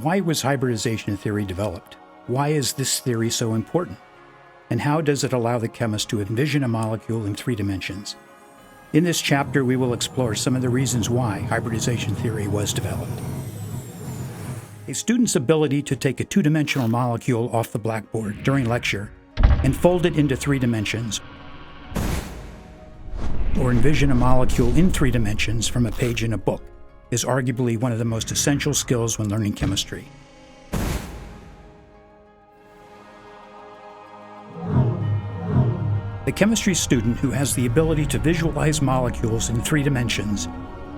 Why was hybridization theory developed? Why is this theory so important? And how does it allow the chemist to envision a molecule in 3 dimensions? In this chapter, we will explore some of the reasons why hybridization theory was developed. A student's ability to take a 2-dimensional molecule off the blackboard during lecture and fold it into 3 dimensions, or envision a molecule in 3 dimensions from a page in a book, is arguably one of the most essential skills when learning chemistry. The chemistry student who has the ability to visualize molecules in 3 dimensions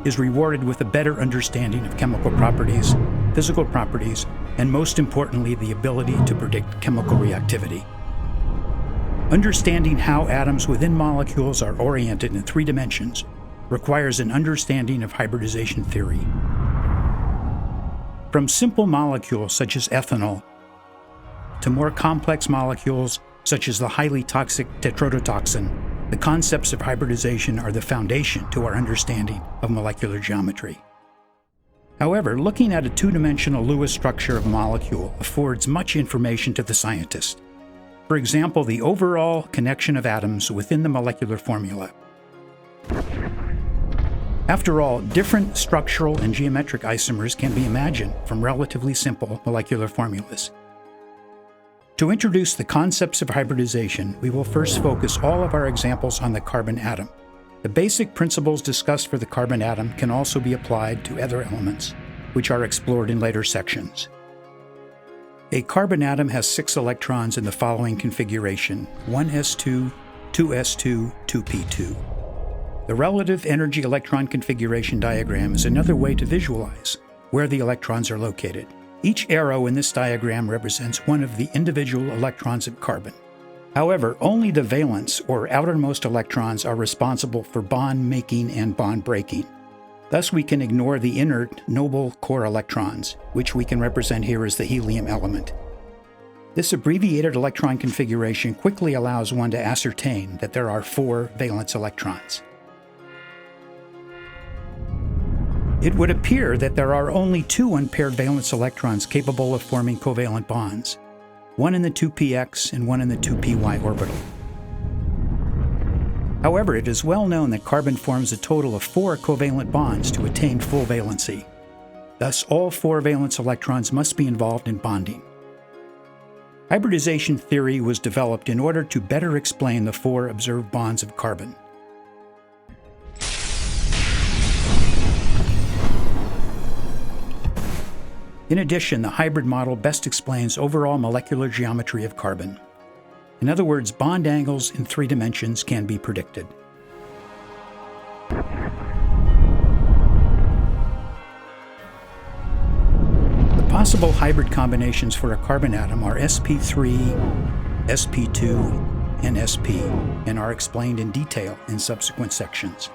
is rewarded with a better understanding of chemical properties, physical properties, and most importantly, the ability to predict chemical reactivity. Understanding how atoms within molecules are oriented in 3 dimensions requires an understanding of hybridization theory. From simple molecules such as ethanol to more complex molecules such as the highly toxic tetrodotoxin, the concepts of hybridization are the foundation to our understanding of molecular geometry. However, looking at a 2-dimensional Lewis structure of a molecule affords much information to the scientist. For example, the overall connection of atoms within the molecular formula. After all, different structural and geometric isomers can be imagined from relatively simple molecular formulas. To introduce the concepts of hybridization, we will first focus all of our examples on the carbon atom. The basic principles discussed for the carbon atom can also be applied to other elements, which are explored in later sections. A carbon atom has 6 electrons in the following configuration: 1s2, 2s2, 2p2. The relative energy electron configuration diagram is another way to visualize where the electrons are located. Each arrow in this diagram represents one of the individual electrons of carbon. However, only the valence or outermost electrons are responsible for bond making and bond breaking. Thus, we can ignore the inert noble core electrons, which we can represent here as the helium element. This abbreviated electron configuration quickly allows one to ascertain that there are 4 valence electrons. It would appear that there are only 2 unpaired valence electrons capable of forming covalent bonds, one in the 2px and one in the 2py orbital. However, it is well known that carbon forms a total of 4 covalent bonds to attain full valency. Thus, all 4 valence electrons must be involved in bonding. Hybridization theory was developed in order to better explain the 4 observed bonds of carbon. In addition, the hybrid model best explains overall molecular geometry of carbon. In other words, bond angles in 3 dimensions can be predicted. The possible hybrid combinations for a carbon atom are sp3, sp2, and sp, and are explained in detail in subsequent sections.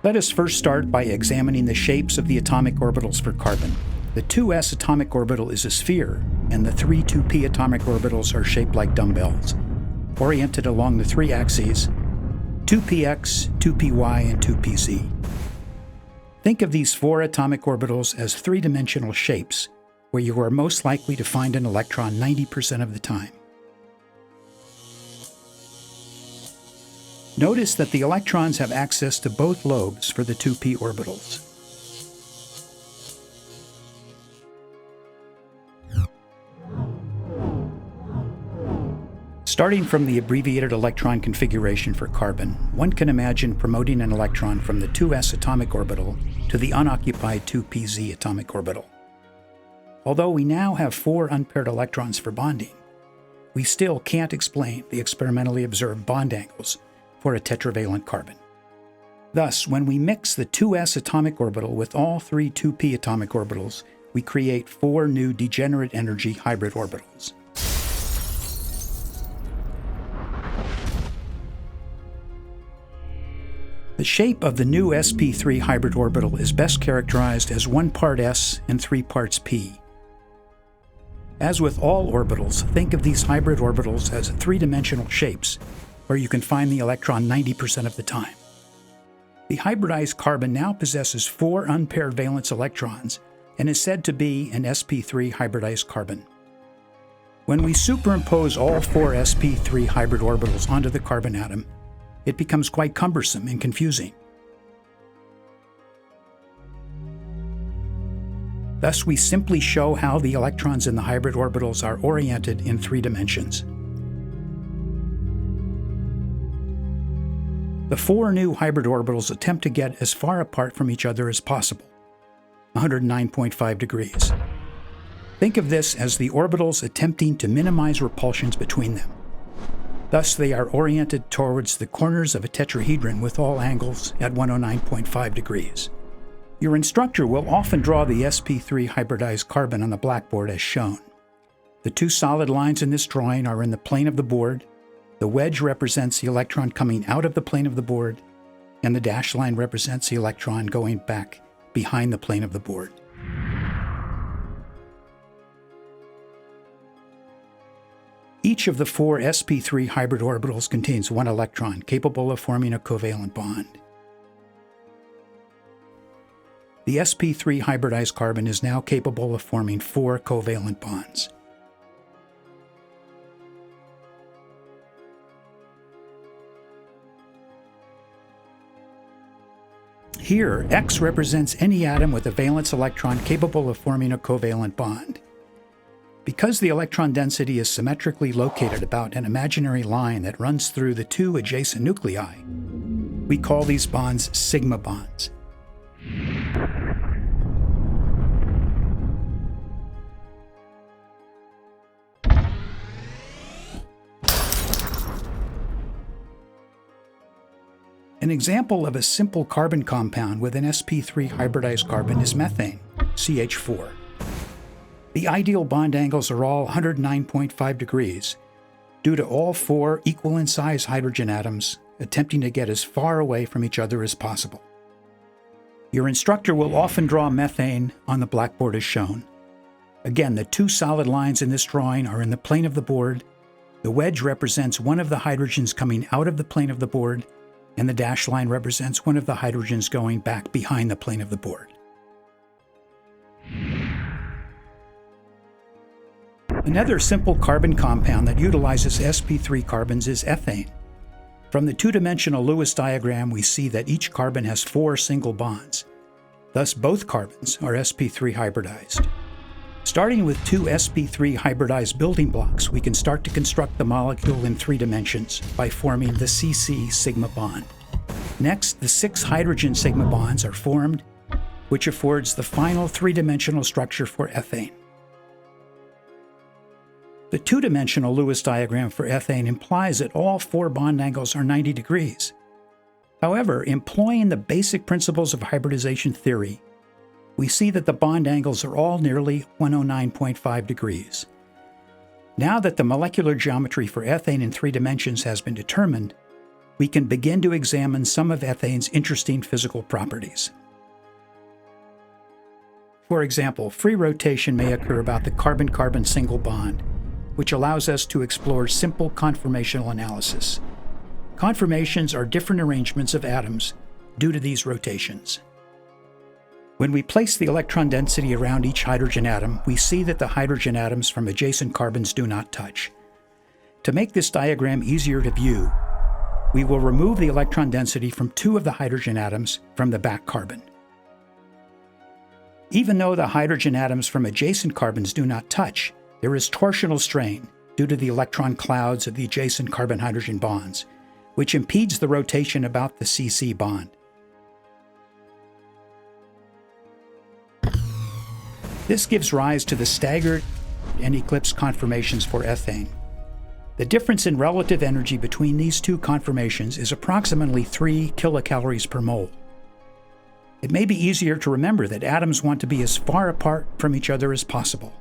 Let us first start by examining the shapes of the atomic orbitals for carbon. The 2s atomic orbital is a sphere, and the 3 2p atomic orbitals are shaped like dumbbells, oriented along the 3 axes, 2px, 2py, and 2pz. Think of these 4 atomic orbitals as 3-dimensional shapes, where you are most likely to find an electron 90% of the time. Notice that the electrons have access to both lobes for the 2p orbitals. Starting from the abbreviated electron configuration for carbon, one can imagine promoting an electron from the 2s atomic orbital to the unoccupied 2pz atomic orbital. Although we now have 4 unpaired electrons for bonding, we still can't explain the experimentally observed bond angles for a tetravalent carbon. Thus, when we mix the 2s atomic orbital with all 3 2p atomic orbitals, we create 4 new degenerate energy hybrid orbitals. The shape of the new sp3 hybrid orbital is best characterized as 1 part s and 3 parts p. As with all orbitals, think of these hybrid orbitals as three-dimensional shapes, where you can find the electron 90% of the time. The hybridized carbon now possesses 4 unpaired valence electrons and is said to be an sp3 hybridized carbon. When we superimpose all 4 sp3 hybrid orbitals onto the carbon atom, it becomes quite cumbersome and confusing. Thus, we simply show how the electrons in the hybrid orbitals are oriented in 3 dimensions. The 4 new hybrid orbitals attempt to get as far apart from each other as possible, 109.5 degrees. Think of this as the orbitals attempting to minimize repulsions between them. Thus, they are oriented towards the corners of a tetrahedron with all angles at 109.5 degrees. Your instructor will often draw the sp3 hybridized carbon on the blackboard as shown. The 2 solid lines in this drawing are in the plane of the board. The wedge represents the electron coming out of the plane of the board, and the dashed line represents the electron going back behind the plane of the board. Each of the 4 sp3 hybrid orbitals contains 1 electron capable of forming a covalent bond. The sp3 hybridized carbon is now capable of forming 4 covalent bonds. Here, X represents any atom with a valence electron capable of forming a covalent bond. Because the electron density is symmetrically located about an imaginary line that runs through the 2 adjacent nuclei, we call these bonds sigma bonds. An example of a simple carbon compound with an sp3 hybridized carbon is methane, CH4. The ideal bond angles are all 109.5 degrees, due to all 4 equal in size hydrogen atoms attempting to get as far away from each other as possible. Your instructor will often draw methane on the blackboard as shown. Again, the 2 solid lines in this drawing are in the plane of the board. The wedge represents one of the hydrogens coming out of the plane of the board, and the dashed line represents one of the hydrogens going back behind the plane of the board. Another simple carbon compound that utilizes sp3 carbons is ethane. From the 2-dimensional Lewis diagram, we see that each carbon has 4 single bonds. Thus, both carbons are sp3 hybridized. Starting with 2 sp3 hybridized building blocks, we can start to construct the molecule in 3 dimensions by forming the CC sigma bond. Next, the 6 hydrogen sigma bonds are formed, which affords the final 3-dimensional structure for ethane. The 2-dimensional Lewis diagram for ethane implies that all 4 bond angles are 90 degrees. However, employing the basic principles of hybridization theory, we see that the bond angles are all nearly 109.5 degrees. Now that the molecular geometry for ethane in 3 dimensions has been determined, we can begin to examine some of ethane's interesting physical properties. For example, free rotation may occur about the carbon-carbon single bond, which allows us to explore simple conformational analysis. Conformations are different arrangements of atoms due to these rotations. When we place the electron density around each hydrogen atom, we see that the hydrogen atoms from adjacent carbons do not touch. To make this diagram easier to view, we will remove the electron density from 2 of the hydrogen atoms from the back carbon. Even though the hydrogen atoms from adjacent carbons do not touch, there is torsional strain due to the electron clouds of the adjacent carbon-hydrogen bonds, which impedes the rotation about the CC bond. This gives rise to the staggered and eclipsed conformations for ethane. The difference in relative energy between these 2 conformations is approximately 3 kilocalories per mole. It may be easier to remember that atoms want to be as far apart from each other as possible.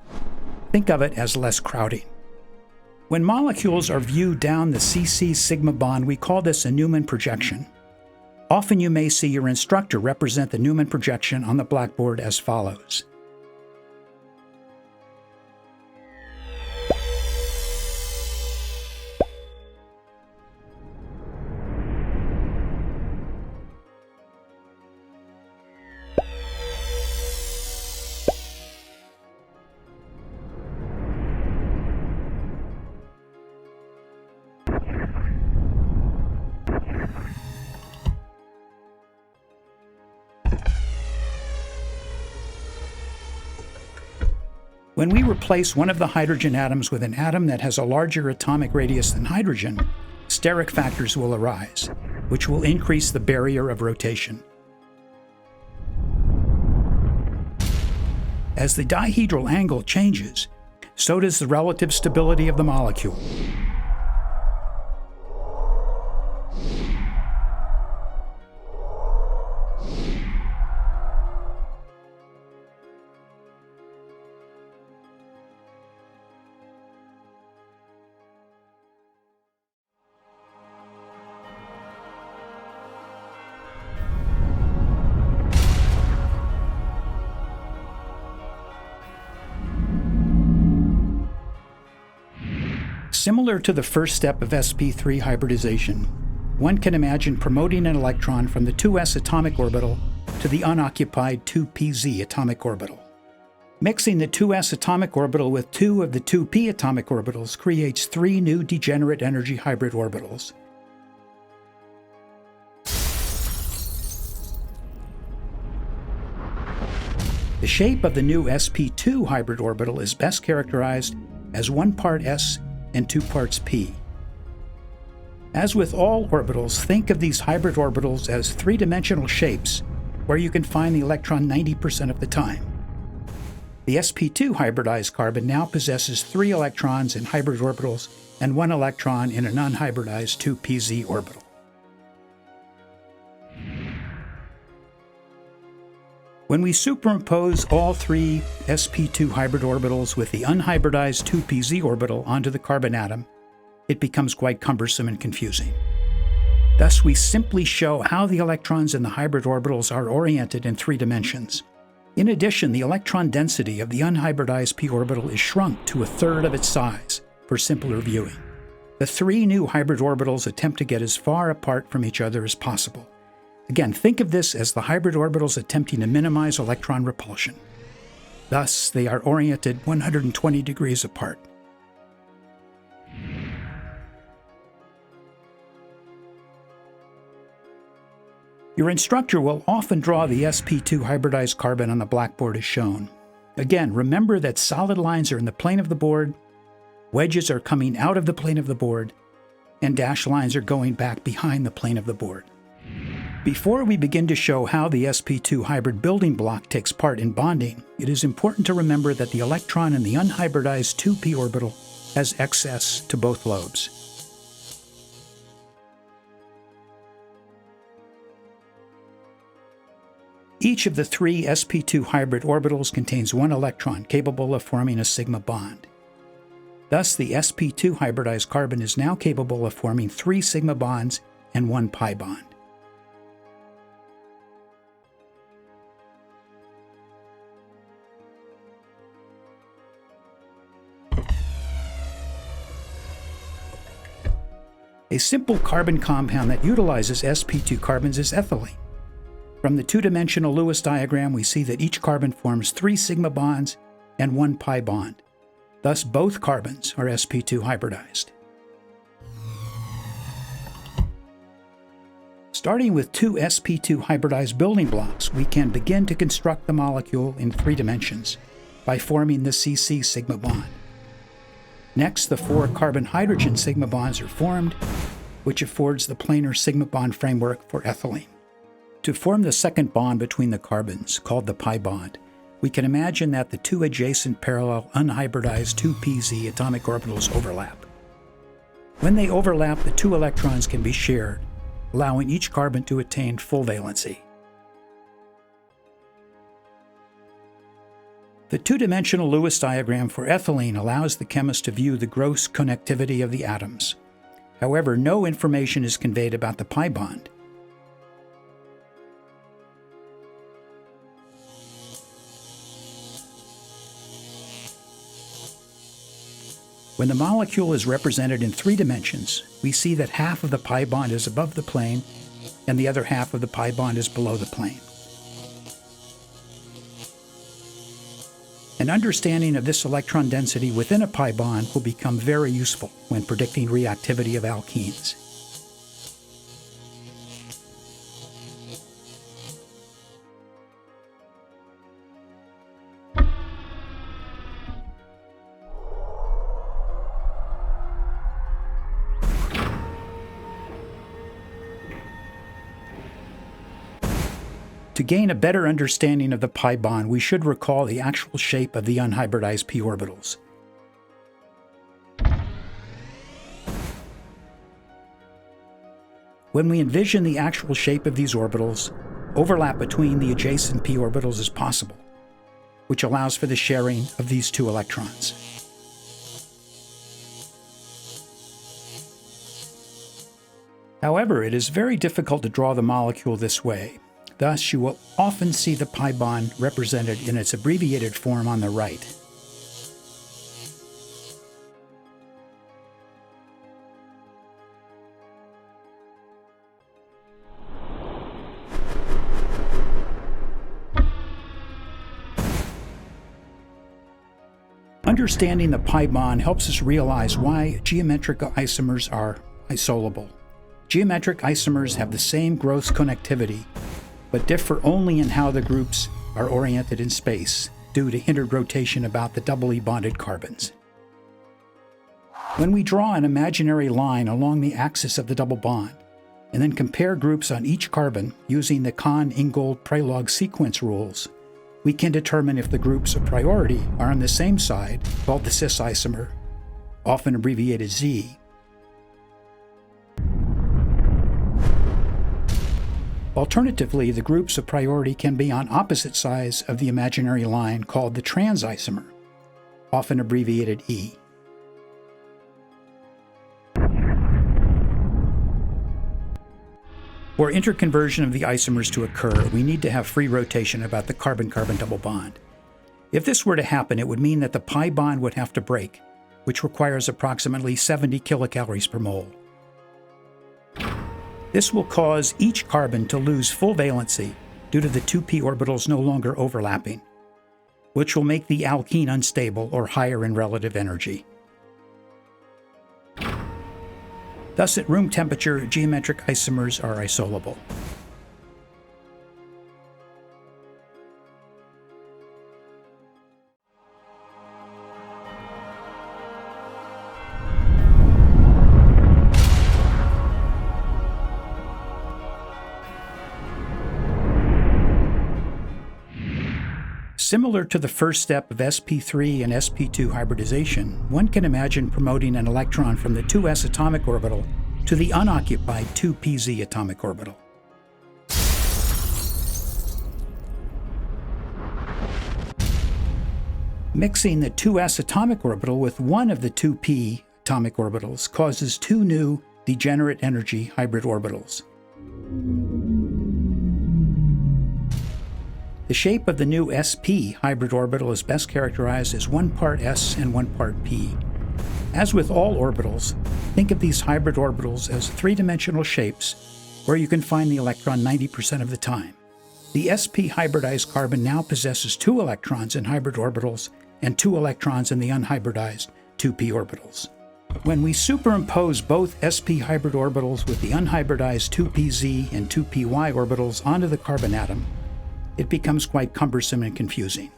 Think of it as less crowding. When molecules are viewed down the CC sigma bond, we call this a Newman projection. Often you may see your instructor represent the Newman projection on the blackboard as follows. When we replace one of the hydrogen atoms with an atom that has a larger atomic radius than hydrogen, steric factors will arise, which will increase the barrier of rotation. As the dihedral angle changes, so does the relative stability of the molecule. Similar to the first step of sp3 hybridization, one can imagine promoting an electron from the 2s atomic orbital to the unoccupied 2pz atomic orbital. Mixing the 2s atomic orbital with 2 of the 2p atomic orbitals creates 3 new degenerate energy hybrid orbitals. The shape of the new sp2 hybrid orbital is best characterized as 1 part s and 2 parts p. As with all orbitals, think of these hybrid orbitals as 3-dimensional shapes where you can find the electron 90% of the time. The sp2 hybridized carbon now possesses 3 electrons in hybrid orbitals and 1 electron in an unhybridized 2pz orbital. When we superimpose all 3 sp2 hybrid orbitals with the unhybridized 2pz orbital onto the carbon atom, it becomes quite cumbersome and confusing. Thus, we simply show how the electrons in the hybrid orbitals are oriented in 3 dimensions. In addition, the electron density of the unhybridized p orbital is shrunk to 1/3 of its size for simpler viewing. The 3 new hybrid orbitals attempt to get as far apart from each other as possible. Again, think of this as the hybrid orbitals attempting to minimize electron repulsion. Thus, they are oriented 120 degrees apart. Your instructor will often draw the sp2 hybridized carbon on the blackboard as shown. Again, remember that solid lines are in the plane of the board, wedges are coming out of the plane of the board, and dashed lines are going back behind the plane of the board. Before we begin to show how the sp2 hybrid building block takes part in bonding, it is important to remember that the electron in the unhybridized 2p orbital has excess to both lobes. Each of the 3 sp2 hybrid orbitals contains 1 electron capable of forming a sigma bond. Thus, the sp2 hybridized carbon is now capable of forming 3 sigma bonds and 1 pi bond. A simple carbon compound that utilizes sp2 carbons is ethylene. From the 2-dimensional Lewis diagram, we see that each carbon forms 3 sigma bonds and 1 pi bond. Thus, both carbons are sp2 hybridized. Starting with 2 sp2 hybridized building blocks, we can begin to construct the molecule in 3 dimensions by forming the cc sigma bond. Next, the 4 carbon-hydrogen sigma bonds are formed, which affords the planar sigma bond framework for ethylene. To form the second bond between the carbons, called the pi bond, we can imagine that the 2 adjacent parallel unhybridized 2pz atomic orbitals overlap. When they overlap, the 2 electrons can be shared, allowing each carbon to attain full valency. The 2-dimensional Lewis diagram for ethylene allows the chemist to view the gross connectivity of the atoms. However, no information is conveyed about the pi bond. When the molecule is represented in 3 dimensions, we see that half of the pi bond is above the plane and the other half of the pi bond is below the plane. An understanding of this electron density within a pi bond will become very useful when predicting reactivity of alkenes. To gain a better understanding of the pi bond, we should recall the actual shape of the unhybridized p orbitals. When we envision the actual shape of these orbitals, overlap between the adjacent p orbitals is possible, which allows for the sharing of these 2 electrons. However, it is very difficult to draw the molecule this way. Thus, you will often see the pi bond represented in its abbreviated form on the right. Understanding the pi bond helps us realize why geometric isomers are isolable. Geometric isomers have the same gross connectivity, but differ only in how the groups are oriented in space due to hindered rotation about the doubly bonded carbons. When we draw an imaginary line along the axis of the double bond, and then compare groups on each carbon using the Kahn-Ingold-Prelog sequence rules, we can determine if the groups of priority are on the same side, called the cis isomer, often abbreviated Z. Alternatively, the groups of priority can be on opposite sides of the imaginary line called the trans isomer, often abbreviated E. For interconversion of the isomers to occur, we need to have free rotation about the carbon-carbon double bond. If this were to happen, it would mean that the pi bond would have to break, which requires approximately 70 kilocalories per mole. This will cause each carbon to lose full valency due to the 2 p orbitals no longer overlapping, which will make the alkene unstable or higher in relative energy. Thus, at room temperature, geometric isomers are isolable. Similar to the first step of sp3 and sp2 hybridization, one can imagine promoting an electron from the 2s atomic orbital to the unoccupied 2pz atomic orbital. Mixing the 2s atomic orbital with one of the 2p atomic orbitals causes 2 new degenerate energy hybrid orbitals. The shape of the new sp hybrid orbital is best characterized as 1 part s and 1 part p. As with all orbitals, think of these hybrid orbitals as 3-dimensional shapes where you can find the electron 90% of the time. The sp hybridized carbon now possesses 2 electrons in hybrid orbitals and 2 electrons in the unhybridized 2p orbitals. When we superimpose both sp hybrid orbitals with the unhybridized 2pz and 2py orbitals onto the carbon atom, it becomes quite cumbersome and confusing.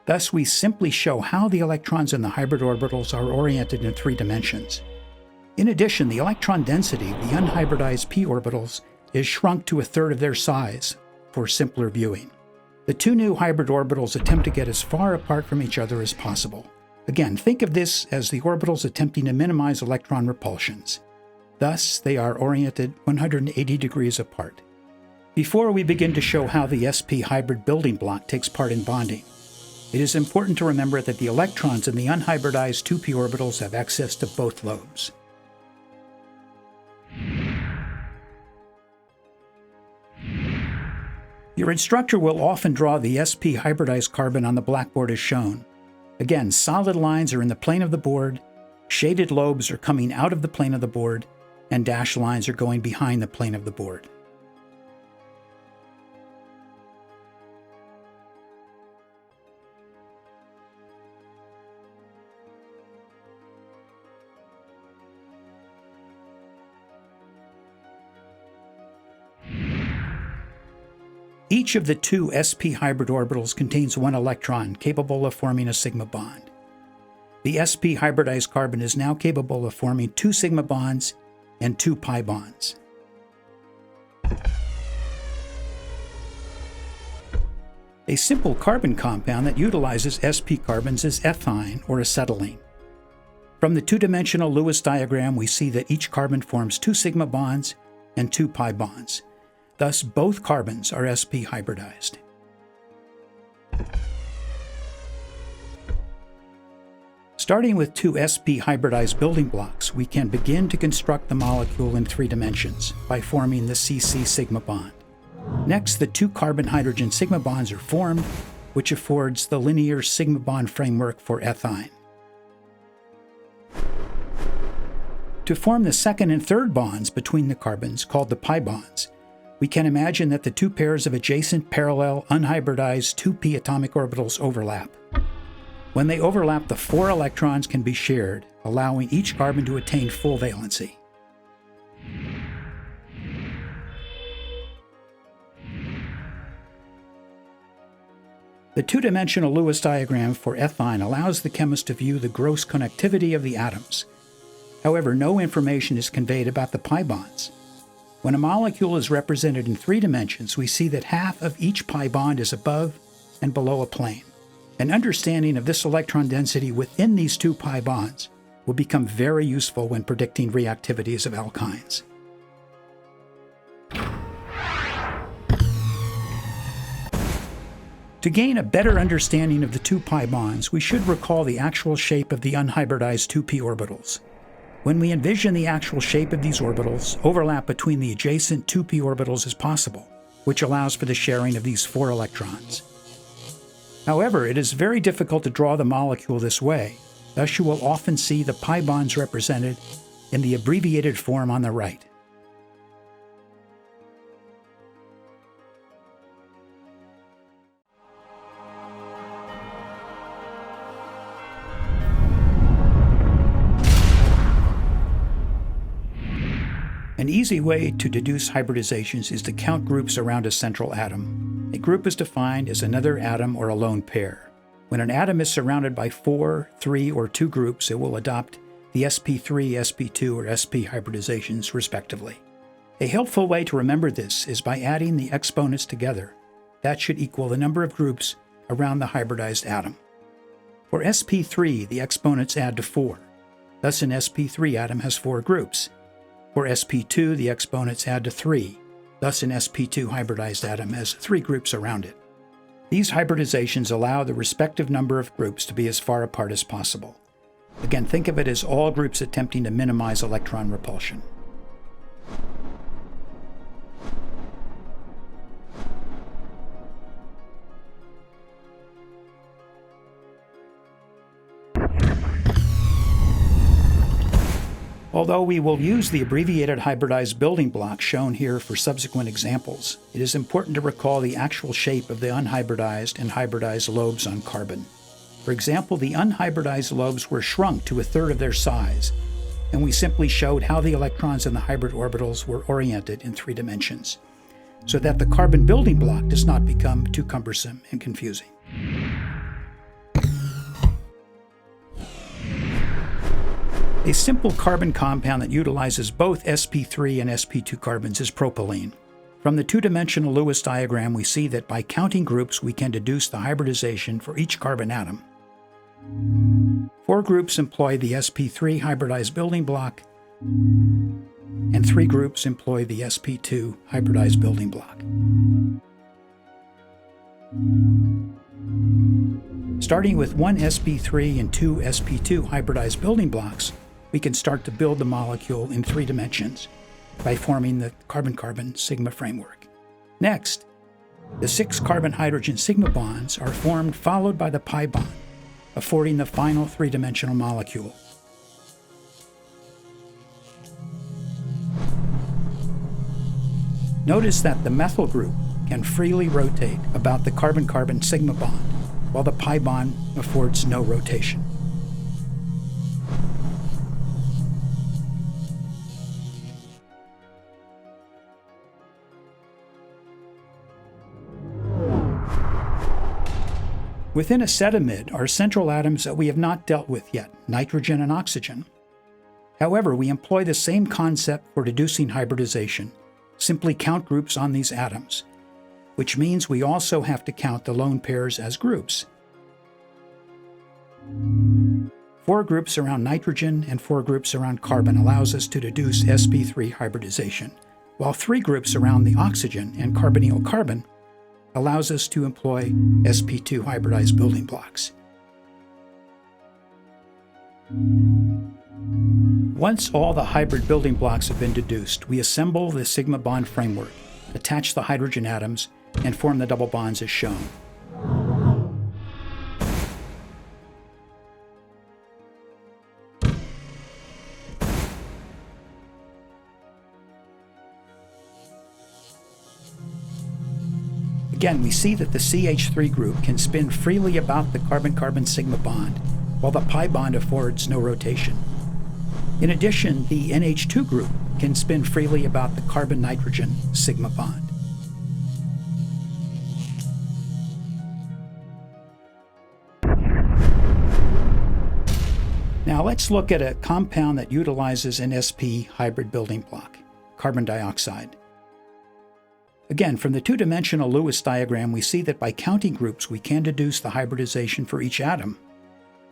Thus, we simply show how the electrons in the hybrid orbitals are oriented in 3 dimensions. In addition, the electron density of the unhybridized p orbitals is shrunk to 1/3 of their size for simpler viewing. The 2 new hybrid orbitals attempt to get as far apart from each other as possible. Again, think of this as the orbitals attempting to minimize electron repulsions. Thus, they are oriented 180 degrees apart. Before we begin to show how the sp hybrid building block takes part in bonding, it is important to remember that the electrons in the unhybridized 2p orbitals have access to both lobes. Your instructor will often draw the sp hybridized carbon on the blackboard as shown, Again, solid lines are in the plane of the board, shaded lobes are coming out of the plane of the board, and dashed lines are going behind the plane of the board. Each of the two sp hybrid orbitals contains one electron capable of forming a sigma bond. The sp hybridized carbon is now capable of forming 2 sigma bonds and 2 pi bonds. A simple carbon compound that utilizes sp carbons is ethine or acetylene. From the two-dimensional Lewis diagram, we see that each carbon forms 2 sigma bonds and 2 pi bonds. Thus, both carbons are sp hybridized. Starting with 2 sp hybridized building blocks, we can begin to construct the molecule in 3 dimensions by forming the CC sigma bond. Next, the 2 carbon-hydrogen sigma bonds are formed, which affords the linear sigma bond framework for ethine. To form the second and third bonds between the carbons, called the pi bonds, we can imagine that the 2 pairs of adjacent parallel unhybridized 2p atomic orbitals overlap. When they overlap, the 4 electrons can be shared, allowing each carbon to attain full valency. The two-dimensional Lewis diagram for ethine allows the chemist to view the gross connectivity of the atoms. However, no information is conveyed about the pi bonds. When a molecule is represented in 3 dimensions, we see that half of each pi bond is above and below a plane. An understanding of this electron density within these 2 pi bonds will become very useful when predicting reactivities of alkynes. To gain a better understanding of the 2 pi bonds, we should recall the actual shape of the unhybridized 2p orbitals. When we envision the actual shape of these orbitals, overlap between the adjacent 2p orbitals is possible, which allows for the sharing of these 4 electrons. However, it is very difficult to draw the molecule this way, thus you will often see the pi bonds represented in the abbreviated form on the right. An easy way to deduce hybridizations is to count groups around a central atom. A group is defined as another atom or a lone pair. When an atom is surrounded by 4, 3, or 2 groups, it will adopt the sp3, sp2, or sp hybridizations, respectively. A helpful way to remember this is by adding the exponents together. That should equal the number of groups around the hybridized atom. For sp3, the exponents add to 4. Thus, an sp3 atom has 4 groups. For sp2, the exponents add to 3. Thus, an sp2 hybridized atom has 3 groups around it. These hybridizations allow the respective number of groups to be as far apart as possible. Again, think of it as all groups attempting to minimize electron repulsion. Although we will use the abbreviated hybridized building block shown here for subsequent examples, it is important to recall the actual shape of the unhybridized and hybridized lobes on carbon. For example, the unhybridized lobes were shrunk to 1/3 of their size, and we simply showed how the electrons in the hybrid orbitals were oriented in 3 dimensions, so that the carbon building block does not become too cumbersome and confusing. A simple carbon compound that utilizes both sp3 and sp2 carbons is propylene. From the two-dimensional Lewis diagram, we see that by counting groups, we can deduce the hybridization for each carbon atom. 4 groups employ the sp3 hybridized building block, and 3 groups employ the sp2 hybridized building block. Starting with 1 sp3 and 2 sp2 hybridized building blocks, we can start to build the molecule in 3 dimensions by forming the carbon-carbon sigma framework. Next, the 6 carbon-hydrogen sigma bonds are formed, followed by the pi bond. affording the final three-dimensional molecule. Notice that the methyl group can freely rotate about the carbon-carbon sigma bond, while the pi bond affords no rotation. Within acetamide are central atoms that we have not dealt with yet, nitrogen and oxygen. However, we employ the same concept for deducing hybridization. Simply count groups on these atoms, which means we also have to count the lone pairs as groups. 4 groups around nitrogen and 4 groups around carbon allows us to deduce sp3 hybridization, while 3 groups around the oxygen and carbonyl carbon allows us to employ sp2 hybridized building blocks. Once all the hybrid building blocks have been deduced, we assemble the sigma bond framework, attach the hydrogen atoms, and form the double bonds as shown. Again, we see that the CH3 group can spin freely about the carbon-carbon sigma bond, while the pi bond affords no rotation. In addition, the NH2 group can spin freely about the carbon-nitrogen sigma bond. Now let's look at a compound that utilizes an sp hybrid building block, carbon dioxide. Again, from the two-dimensional Lewis diagram, we see that by counting groups, we can deduce the hybridization for each atom.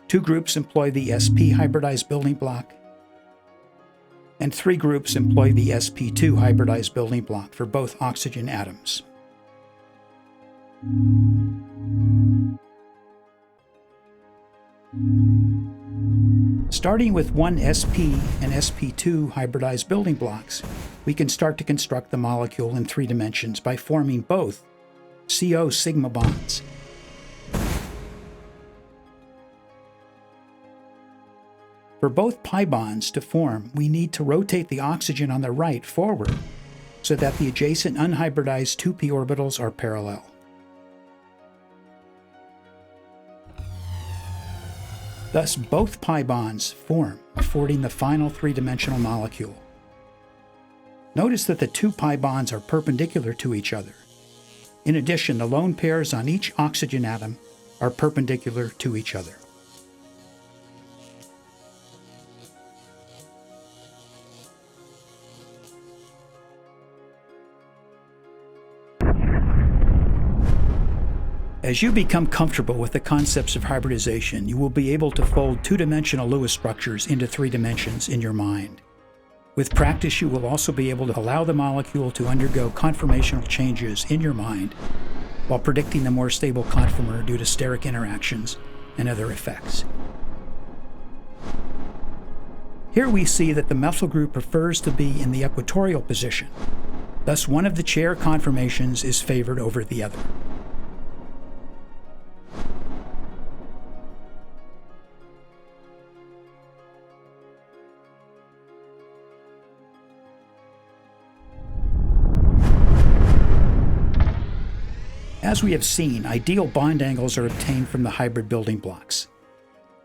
2 groups employ the sp hybridized building block, and 3 groups employ the sp2 hybridized building block for both oxygen atoms. Starting with one sp and sp2 hybridized building blocks, we can start to construct the molecule in 3 dimensions by forming both CO sigma bonds. For both pi bonds to form, we need to rotate the oxygen on the right forward so that the adjacent unhybridized 2p orbitals are parallel. Thus, both pi bonds form, affording the final 3-dimensional molecule. Notice that the 2 pi bonds are perpendicular to each other. In addition, the lone pairs on each oxygen atom are perpendicular to each other. As you become comfortable with the concepts of hybridization, you will be able to fold 2-dimensional Lewis structures into 3 dimensions in your mind. With practice, you will also be able to allow the molecule to undergo conformational changes in your mind while predicting the more stable conformer due to steric interactions and other effects. Here we see that the methyl group prefers to be in the equatorial position. Thus, one of the chair conformations is favored over the other. As we have seen, ideal bond angles are obtained from the hybrid building blocks.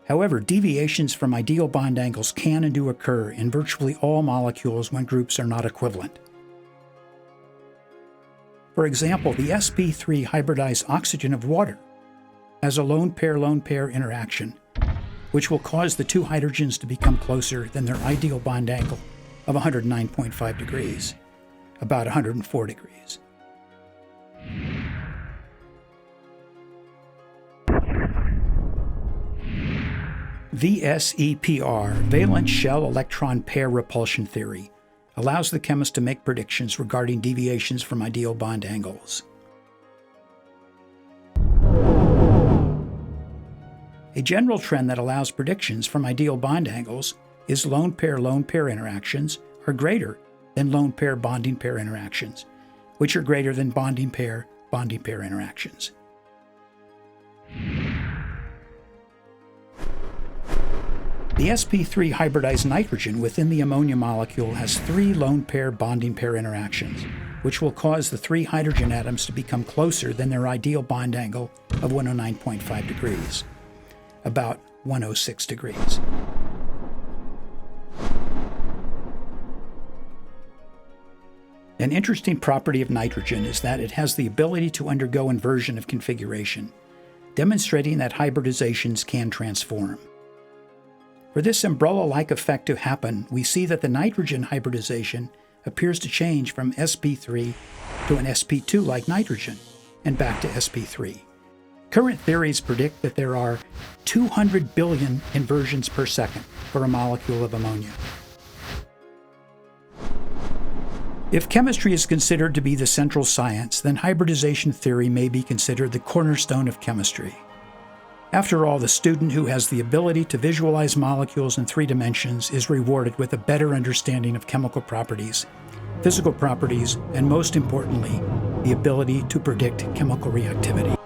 However, deviations from ideal bond angles can and do occur in virtually all molecules when groups are not equivalent. For example, the sp3 hybridized oxygen of water has a lone pair interaction, which will cause the 2 hydrogens to become closer than their ideal bond angle of 109.5 degrees, about 104 degrees. VSEPR, valence shell electron pair repulsion theory, allows the chemist to make predictions regarding deviations from ideal bond angles. A general trend that allows predictions from ideal bond angles is lone pair interactions are greater than lone pair bonding pair interactions, which are greater than bonding pair interactions. The sp3 hybridized nitrogen within the ammonia molecule has 3 lone pair bonding pair interactions, which will cause the 3 hydrogen atoms to become closer than their ideal bond angle of 109.5 degrees, about 106 degrees. An interesting property of nitrogen is that it has the ability to undergo inversion of configuration, demonstrating that hybridizations can transform. For this umbrella-like effect to happen, we see that the nitrogen hybridization appears to change from sp3 to an sp2-like nitrogen, and back to sp3. Current theories predict that there are 200 billion inversions per second for a molecule of ammonia. If chemistry is considered to be the central science, then hybridization theory may be considered the cornerstone of chemistry. After all, the student who has the ability to visualize molecules in 3 dimensions is rewarded with a better understanding of chemical properties, physical properties, and most importantly, the ability to predict chemical reactivity.